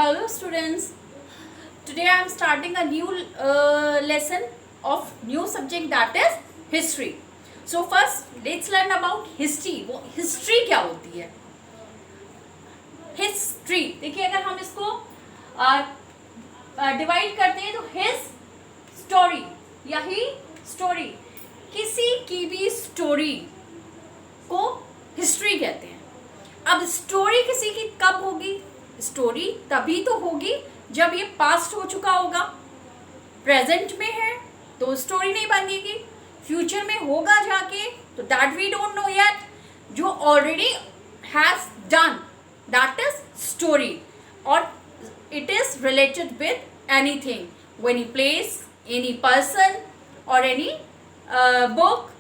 Hello students. Today I am starting a new lesson of new subject, that is history. So first let's learn about history. वो history क्या होती है? History देखिए, अगर हम इसको डिवाइड करते हैं तो his story या ही story, किसी की भी स्टोरी को हिस्ट्री कहते हैं. अब स्टोरी किसी की कब होगी? स्टोरी तभी तो होगी जब ये पास्ट हो चुका होगा. प्रेजेंट में है तो स्टोरी नहीं बनेगी. फ्यूचर में होगा जाके तो that we don't know yet. जो already has done that is story, और it is related with anything, any place, any person और एनी बुक.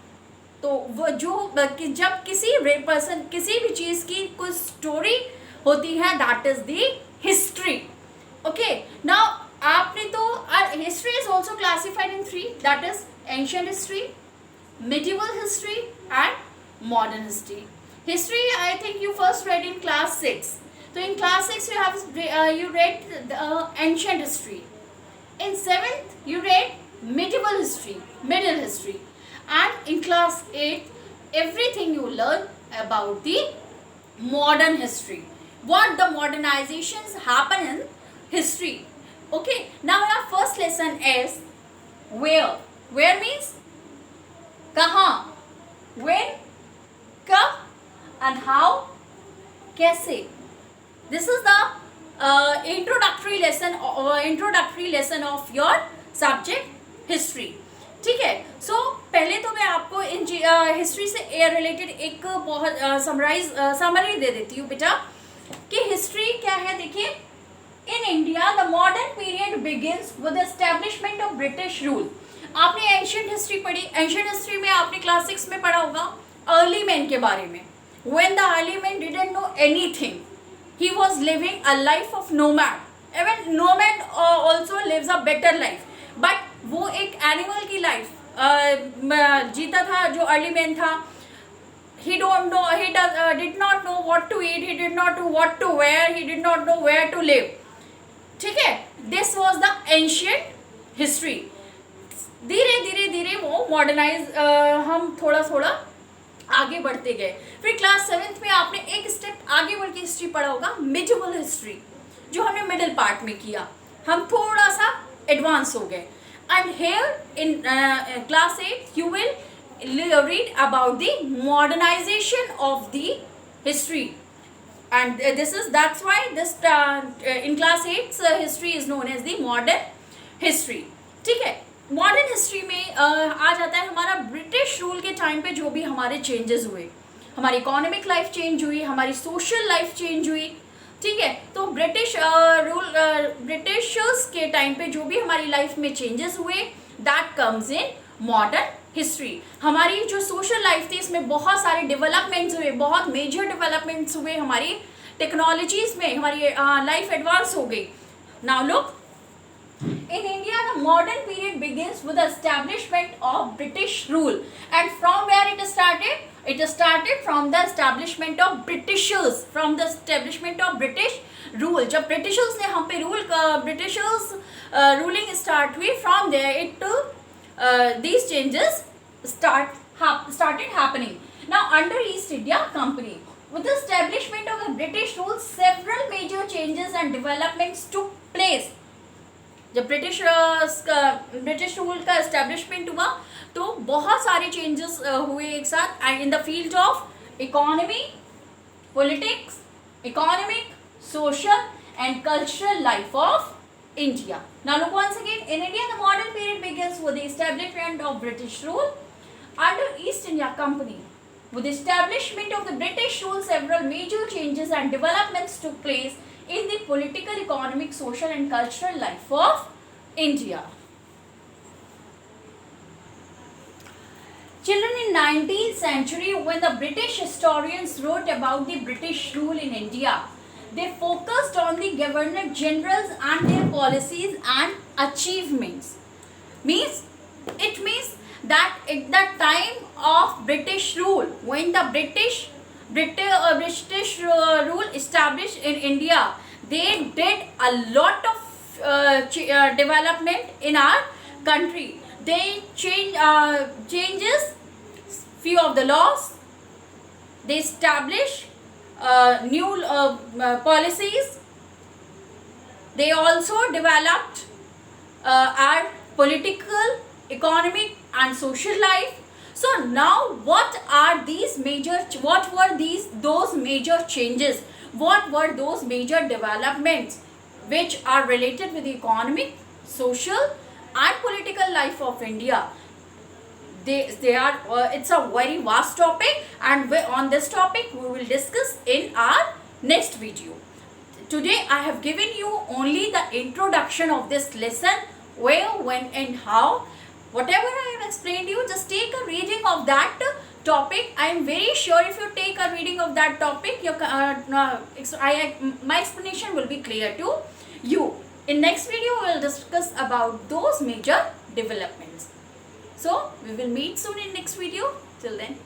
तो वो जो जब किसी पर्सन किसी भी चीज़ की कोई स्टोरी होती है that is the history. Okay, now आपने तो history is also classified in three, that is ancient history, medieval history and modern history. History I think you first read in class 6. So in class 6 you have you read the ancient history. In 7th you read medieval history, middle history, and in class 8 everything you learn about the modern history, what the modernizations happen in history. Okay, now our first lesson is where. Where means कहाँ, when, कब, and how, कैसे. This is the introductory lesson of your subject history. ठीक है. सो पहले तो मैं आपको in history से रिलेटेड एक बहुत समरी दे देती हूँ बेटा कि हिस्ट्री क्या है. देखिए, इन India the modern period begins with establishment of British rule. आपने एंशियंट हिस्ट्री पढ़ी. एंशियंट हिस्ट्री में आपने क्लास 6 में पढ़ा होगा अर्ली मैन के बारे में. When the early man didn't know anything, he was living a life of nomad. Even nomad also lives a better life, but वो एक एनिमल की लाइफ जीता था जो अर्ली मैन था. he did not know what to eat, he did not know what to wear, he did not know where to live. ठीक है, this was the ancient history. धीरे धीरे धीरे वो मॉडर्नाइज हम थोड़ा थोड़ा आगे बढ़ते गए. फिर क्लास 7th में आपने एक स्टेप आगे बढ़ के हिस्ट्री पढ़ा होगा मिडिवल हिस्ट्री, जो हमने मिडिल पार्ट में किया. हम थोड़ा सा एडवांस हो गए. And here in class 8 you will read about the modernization of the history, and that's why this in class 8 history is known as the modern history. ठीक है. मॉडर्न हिस्ट्री में आ जाता है हमारा ब्रिटिश रूल के time पे जो भी हमारे चेंजेस हुए. हमारी इकोनॉमिक लाइफ चेंज हुई, हमारी सोशल लाइफ चेंज हुई. ठीक है. तो ब्रिटिश रूल ब्रिटिशर्स के टाइम पे जो भी हमारी लाइफ में चेंजेस हुए that comes in modern history. हमारी जो सोशल लाइफ थी इसमें बहुत सारे डेवलपमेंट्स हुए, बहुत मेजर डेवलपमेंट्स हुए. हमारी टेक्नोलॉजीज में हमारी लाइफ एडवांस हो गई. Now look, in India the modern period begins with the establishment of British rule, and from where it started from the establishment of Britishers, from the establishment of British rule. जब Britishers ने हम पे Britishers ruling start हुई, from there these changes started happening. Now under East India Company, with the establishment of the British rule, several major changes and developments took place. जब British rule का establishment हुआ तो बहुत सारे changes हुए एक साथ, and in the field of economy, politics, economic, social and cultural life of India. Now look once again, in India the modern period begins with the establishment of British rule. Under East India Company, with the establishment of the British rule, several major changes and developments took place in the political, economic, social and cultural life of India. Children, in 19th century when the British historians wrote about the British rule in India, they focused on the governor generals and their policies and achievements. It means that at the time of British rule, when the British rule established in India, they did a lot of development in our country. They changes few of the laws. They establish new policies. They also developed our political, economic and social life. So now what were those major changes? What were those major developments which are related with the economic, social and political life of India? They are it's a very vast topic, and on this topic we will discuss in our next video. Today I have given you only the introduction of this lesson, where, when and how. Whatever I have explained you, just take a reading of that topic. I am very sure if you take a reading of that topic, your my explanation will be clear to you. In next video we will discuss about those major developments. So we will meet soon in next video. Till then,